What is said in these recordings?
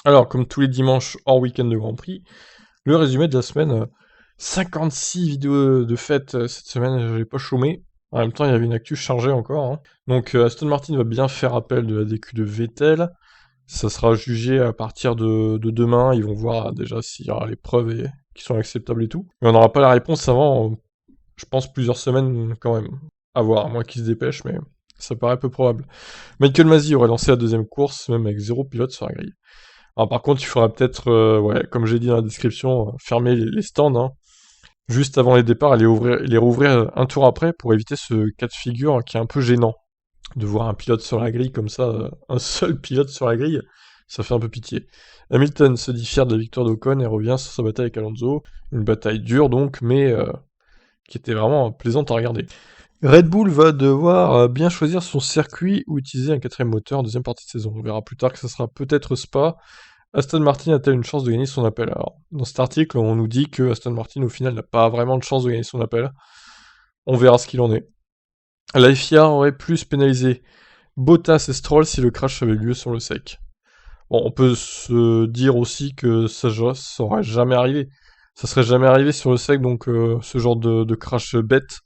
Alors, comme tous les dimanches hors week-end de Grand Prix, le résumé de la semaine, 56 vidéos de fête cette semaine, j'ai pas chômé. En même temps, il y avait une actu chargée encore, hein. Donc Aston Martin va bien faire appel de la DQ de Vettel. Ça sera jugé à partir de demain. Ils vont voir déjà s'il y aura les preuves qui sont acceptables et tout. Mais on n'aura pas la réponse avant, je pense, plusieurs semaines quand même. À voir, à moins qu'ils se dépêchent, mais ça paraît peu probable. Michael Masi aurait lancé la deuxième course, même avec 0 pilote sur la grille. Alors par contre, il faudra peut-être, ouais, comme j'ai dit dans la description, fermer les stands, hein, juste avant les départs et les rouvrir un tour après pour éviter ce cas de figure qui est un peu gênant. De voir un pilote sur la grille comme ça, un seul pilote sur la grille, ça fait un peu pitié. Hamilton se dit fier de la victoire d'Ocon et revient sur sa bataille avec Alonso. Une bataille dure donc, mais qui était vraiment plaisante à regarder. Red Bull va devoir bien choisir son circuit ou utiliser un quatrième moteur en deuxième partie de saison. On verra plus tard que ça sera peut-être Spa. Aston Martin a-t-elle une chance de gagner son appel? Alors, dans cet article, on nous dit que Aston Martin, au final, n'a pas vraiment de chance de gagner son appel. On verra ce qu'il en est. La FIA aurait plus pénalisé Bottas et Stroll si le crash avait lieu sur le sec. Bon, on peut se dire aussi que ça aurait jamais arrivé. Ça serait jamais arrivé sur le sec, donc ce genre de crash bête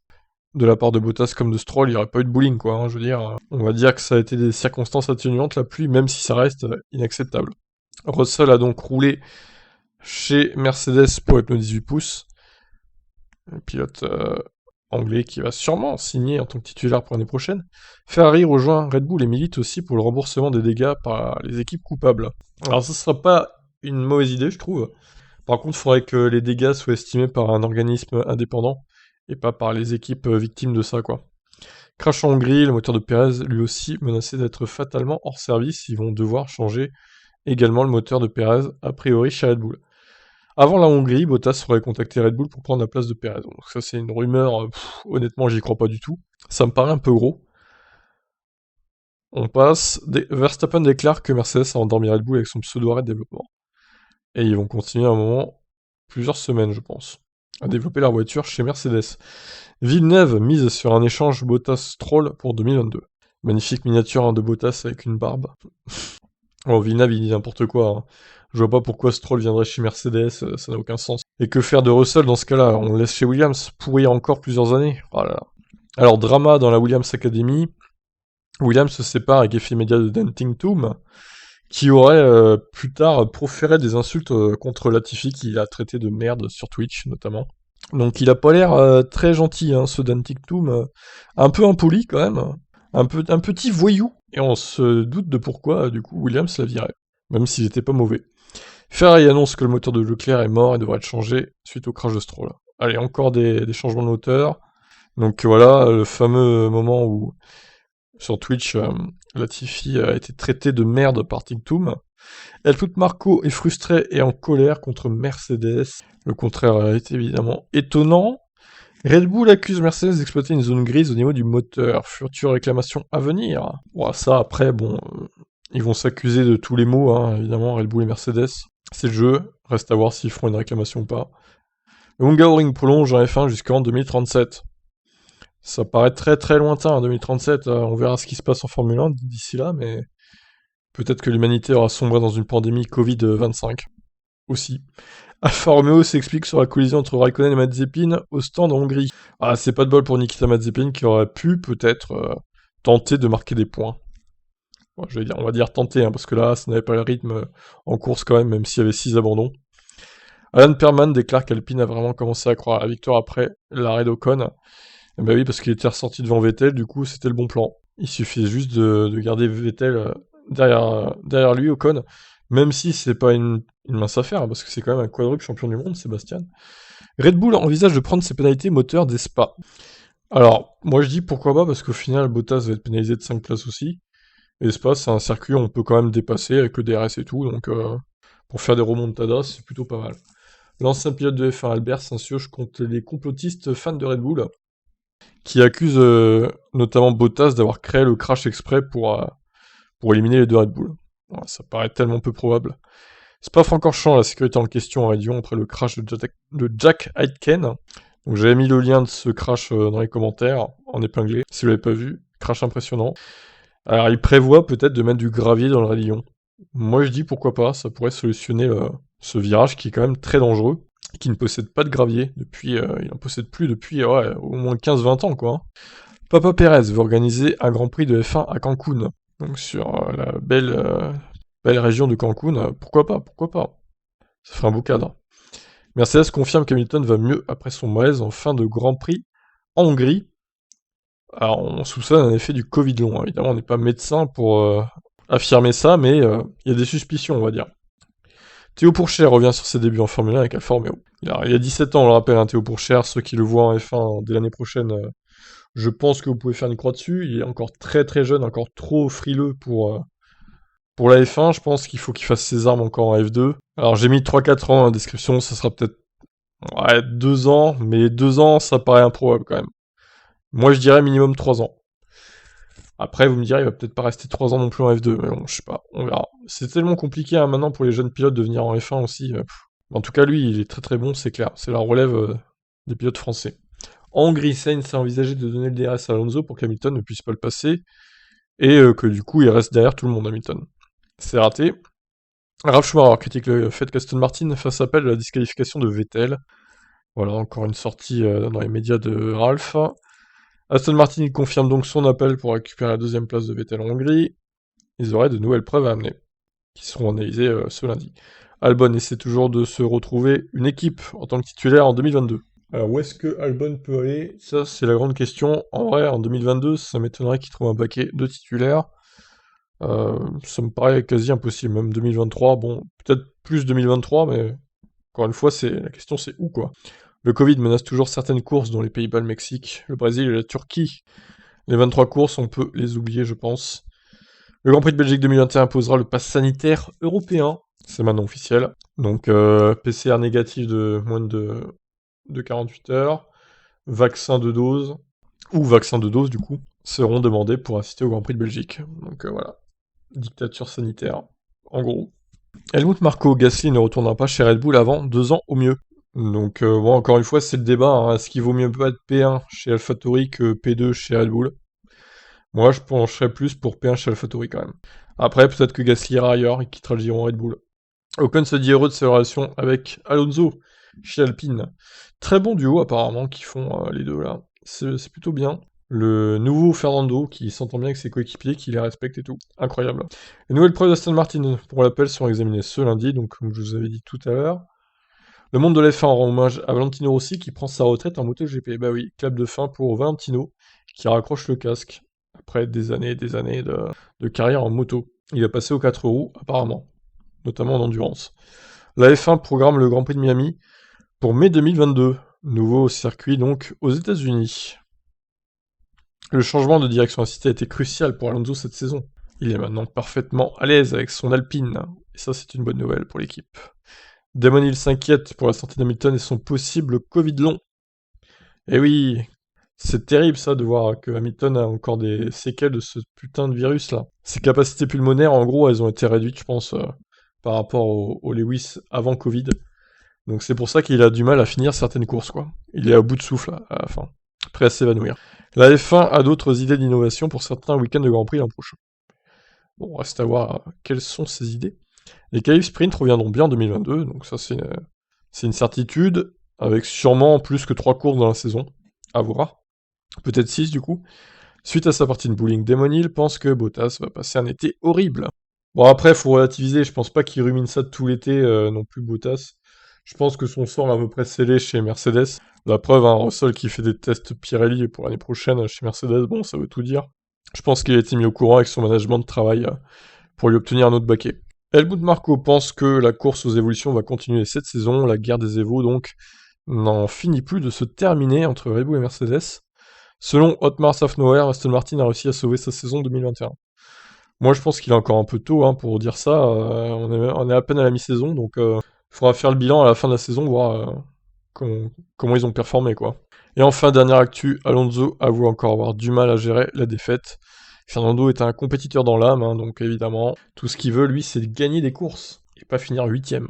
de la part de Bottas comme de Stroll, il n'y aurait pas eu de bowling, quoi. Hein, je veux dire, on va dire que ça a été des circonstances atténuantes, la pluie, même si ça reste inacceptable. Russell a donc roulé chez Mercedes pour être le 18 pouces. Un pilote anglais qui va sûrement signer en tant que titulaire pour l'année prochaine. Ferrari rejoint Red Bull et milite aussi pour le remboursement des dégâts par les équipes coupables. Alors ça ne sera pas une mauvaise idée, je trouve. Par contre, il faudrait que les dégâts soient estimés par un organisme indépendant et pas par les équipes victimes de ça, quoi. Crash en Hongrie, le moteur de Perez, lui aussi menacé d'être fatalement hors service. Ils vont devoir changer également le moteur de Perez, a priori chez Red Bull. Avant la Hongrie, Bottas aurait contacté Red Bull pour prendre la place de Perez. Donc ça c'est une rumeur, honnêtement j'y crois pas du tout. Ça me paraît un peu gros. On passe. Verstappen déclare que Mercedes a endormi Red Bull avec son pseudo-arrêt de développement. Et ils vont continuer à un moment, plusieurs semaines je pense, à développer leur voiture chez Mercedes. Villeneuve mise sur un échange Bottas-Stroll pour 2022. Magnifique miniature hein, de Bottas avec une barbe. Oh, Villeneuve il dit n'importe quoi. Hein. Je vois pas pourquoi Stroll viendrait chez Mercedes, ça n'a aucun sens. Et que faire de Russell dans ce cas-là? On le laisse chez Williams, pourrir encore plusieurs années. Oh là là. Alors, drama dans la Williams Academy. Williams se sépare avec effet immédiat de Denting Toom, qui aurait plus tard proféré des insultes contre Latifi, qui l'a traité de merde sur Twitch notamment. Donc il a pas l'air très gentil, hein, ce Denting Toom. Un peu impoli quand même. Un petit voyou. Et on se doute de pourquoi, du coup, Williams l'a viré. Même s'il était pas mauvais. Ferrari annonce que le moteur de Leclerc est mort et devrait être changé suite au crash de Stroll. Allez, encore des changements de moteur. Donc voilà, le fameux moment où, sur Twitch, Latifi a été traité de merde par TikTok. Helmut Marko est frustré et en colère contre Mercedes. Le contraire est évidemment étonnant. Red Bull accuse Mercedes d'exploiter une zone grise au niveau du moteur. Future réclamation à venir. Bon, ça, après, bon, ils vont s'accuser de tous les maux, hein, évidemment, Red Bull et Mercedes. C'est le jeu, reste à voir s'ils feront une réclamation ou pas. Le Hungaroring prolonge en F1 jusqu'en 2037. Ça paraît très très lointain en 2037, on verra ce qui se passe en Formule 1 d'ici là, mais peut-être que l'humanité aura sombré dans une pandémie Covid-25 aussi. Alfa Romeo s'explique sur la collision entre Raikkonen et Mazepin au stand en Hongrie. Ah, c'est pas de bol pour Nikita Mazepin qui aurait pu peut-être tenter de marquer des points. Bon, on va dire tenter, hein, parce que là, ça n'avait pas le rythme en course quand même s'il y avait 6 abandons. Alan Perman déclare qu'Alpine a vraiment commencé à croire à la victoire après l'arrêt d'Ocon. Et bah oui, parce qu'il était ressorti devant Vettel, du coup, c'était le bon plan. Il suffisait juste de garder Vettel derrière lui, Ocon, même si c'est pas une mince affaire, hein, parce que c'est quand même un quadruple champion du monde, Sébastien. Red Bull envisage de prendre ses pénalités moteur des Spa. Alors, moi je dis pourquoi pas, parce qu'au final, Bottas va être pénalisé de 5 places aussi. Et Spa, c'est un circuit où on peut quand même dépasser avec le DRS et tout, donc pour faire des remontadas, c'est plutôt pas mal. L'ancien pilote de F1 Albert s'insurge contre les complotistes fans de Red Bull, qui accusent notamment Bottas d'avoir créé le crash exprès pour éliminer les deux Red Bull. Voilà, ça paraît tellement peu probable. Spa-Francorchamps, la sécurité en question en région après le crash de Jack Aitken. Donc j'avais mis le lien de ce crash dans les commentaires, en épinglé, si vous l'avez pas vu. Crash impressionnant. Alors il prévoit peut-être de mettre du gravier dans le rayon. Moi je dis pourquoi pas, ça pourrait solutionner ce virage qui est quand même très dangereux, et qui ne possède pas de gravier depuis, il en possède plus depuis ouais, au moins 15-20 ans quoi. Papa Pérez veut organiser un Grand Prix de F1 à Cancun, donc sur la belle région de Cancun, pourquoi pas, ça ferait un beau cadre. Mercedes confirme qu'Hamilton va mieux après son malaise en fin de Grand Prix en Hongrie. Alors on soupçonne un effet du Covid long, hein. Évidemment on n'est pas médecin pour affirmer ça, mais il y a des suspicions on va dire. Théo Pourchaire revient sur ses débuts en Formule 1 avec Alfa Romeo. Il a 17 ans, on le rappelle, hein, Théo Pourchaire, ceux qui le voient en F1 dès l'année prochaine, je pense que vous pouvez faire une croix dessus. Il est encore très très jeune, encore trop frileux pour la F1. Je pense qu'il faut qu'il fasse ses armes encore en F2. Alors j'ai mis 3-4 ans en description, ça sera peut-être ouais, 2 ans, mais 2 ans ça paraît improbable quand même. Moi je dirais minimum 3 ans. Après vous me direz, il va peut-être pas rester 3 ans non plus en F2, mais bon, je sais pas, on verra. C'est tellement compliqué hein, maintenant pour les jeunes pilotes de venir en F1 aussi. En tout cas lui, il est très très bon, c'est clair. C'est la relève des pilotes français. En Hongrie, Sainz a envisagé de donner le DRS à Alonso pour qu'Hamilton ne puisse pas le passer, et que du coup il reste derrière tout le monde, Hamilton. C'est raté. Ralf Schumacher critique le fait qu'Aston Martin fasse appel à la disqualification de Vettel. Voilà, encore une sortie dans les médias de Ralf. Aston Martin confirme donc son appel pour récupérer la deuxième place de Vettel en Hongrie. Ils auraient de nouvelles preuves à amener, qui seront analysées ce lundi. Albon essaie toujours de se retrouver une équipe en tant que titulaire en 2022. Alors où est-ce que Albon peut aller? Ça c'est la grande question. En vrai, en 2022, ça m'étonnerait qu'il trouve un paquet de titulaires. Ça me paraît quasi impossible, même 2023, bon, peut-être plus 2023, mais encore une fois, la question c'est où quoi. Le Covid menace toujours certaines courses, dont les Pays-Bas, le Mexique, le Brésil et la Turquie. Les 23 courses, on peut les oublier, je pense. Le Grand Prix de Belgique 2021 imposera le pass sanitaire européen, c'est maintenant officiel. Donc PCR négatif de moins de 48 heures, vaccin de dose, ou vaccin de dose du coup, seront demandés pour assister au Grand Prix de Belgique. Donc voilà, dictature sanitaire, en gros. Helmut Marko, Gasly ne retournera pas chez Red Bull avant 2 ans au mieux. Donc bon, encore une fois, c'est le débat, hein. Est-ce qu'il vaut mieux pas être P1 chez AlphaTauri que P2 chez Red Bull? Moi, je pencherais plus pour P1 chez AlphaTauri quand même. Après, peut-être que Gasly ira ailleurs et quittera le giron Red Bull. Ocon se dit heureux de ses relations avec Alonso chez Alpine. Très bon duo apparemment qu'ils font les deux là. C'est plutôt bien. Le nouveau Fernando qui s'entend bien avec ses coéquipiers, qui les respecte et tout. Incroyable. Les nouvelles preuves d'Aston Martin, pour l'appel, seront examinées ce lundi, donc comme je vous avais dit tout à l'heure. Le monde de l'F1 rend hommage à Valentino Rossi qui prend sa retraite en MotoGP. Bah oui, clap de fin pour Valentino qui raccroche le casque après des années et des années de carrière en moto. Il est passé aux 4 roues apparemment, notamment en endurance. La F1 programme le Grand Prix de Miami pour mai 2022. Nouveau circuit donc aux États-Unis. Le changement de direction assistée a été crucial pour Alonso cette saison. Il est maintenant parfaitement à l'aise avec son Alpine, et ça c'est une bonne nouvelle pour l'équipe. Damon Hill s'inquiète pour la santé d'Hamilton et son possible Covid long. Et oui, c'est terrible ça de voir que Hamilton a encore des séquelles de ce putain de virus là. Ses capacités pulmonaires en gros elles ont été réduites je pense par rapport au Lewis avant Covid. Donc c'est pour ça qu'il a du mal à finir certaines courses quoi. Il est à bout de souffle à la fin, prêt à s'évanouir. La F1 a d'autres idées d'innovation pour certains week-ends de Grand Prix l'an prochain. Bon, reste à voir quelles sont ces idées. Les qualifs sprint reviendront bien en 2022, donc ça c'est une certitude, avec sûrement plus que 3 courses dans la saison, à voir. Peut-être 6 du coup. Suite à sa partie de bowling, Damon Hill pense que Bottas va passer un été horrible. Bon après, faut relativiser, je pense pas qu'il rumine ça tout l'été non plus Bottas. Je pense que son sort est à peu près scellé chez Mercedes. La preuve, hein, Russell qui fait des tests Pirelli pour l'année prochaine chez Mercedes, bon ça veut tout dire. Je pense qu'il a été mis au courant avec son management de travail pour lui obtenir un autre baquet. Helmut Marko pense que la course aux évolutions va continuer cette saison, la guerre des évos donc n'en finit plus de se terminer entre Red Bull et Mercedes. Selon Otmar Safnauer, Aston Martin a réussi à sauver sa saison 2021. Moi je pense qu'il est encore un peu tôt hein, pour dire ça, on est à peine à la mi-saison, donc il faudra faire le bilan à la fin de la saison, voir comment ils ont performé quoi. Et enfin, dernière actu, Alonso avoue encore avoir du mal à gérer la défaite. Fernando est un compétiteur dans l'âme, hein, donc évidemment, tout ce qu'il veut, lui, c'est de gagner des courses, et pas finir 8ème.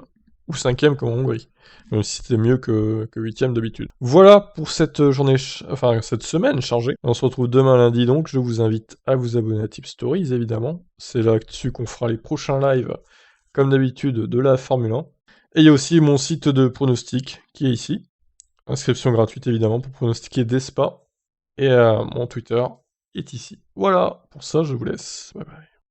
ou 5ème comme en Hongrie. Même si c'était mieux que 8ème d'habitude. Voilà pour cette journée, enfin cette semaine chargée. On se retrouve demain lundi donc, je vous invite à vous abonner à Tip Stories évidemment. C'est là-dessus qu'on fera les prochains lives, comme d'habitude, de la Formule 1. Et il y a aussi mon site de pronostic qui est ici. Inscription gratuite évidemment pour pronostiquer des spas. Et mon Twitter est ici. Voilà, pour ça je vous laisse. Bye bye.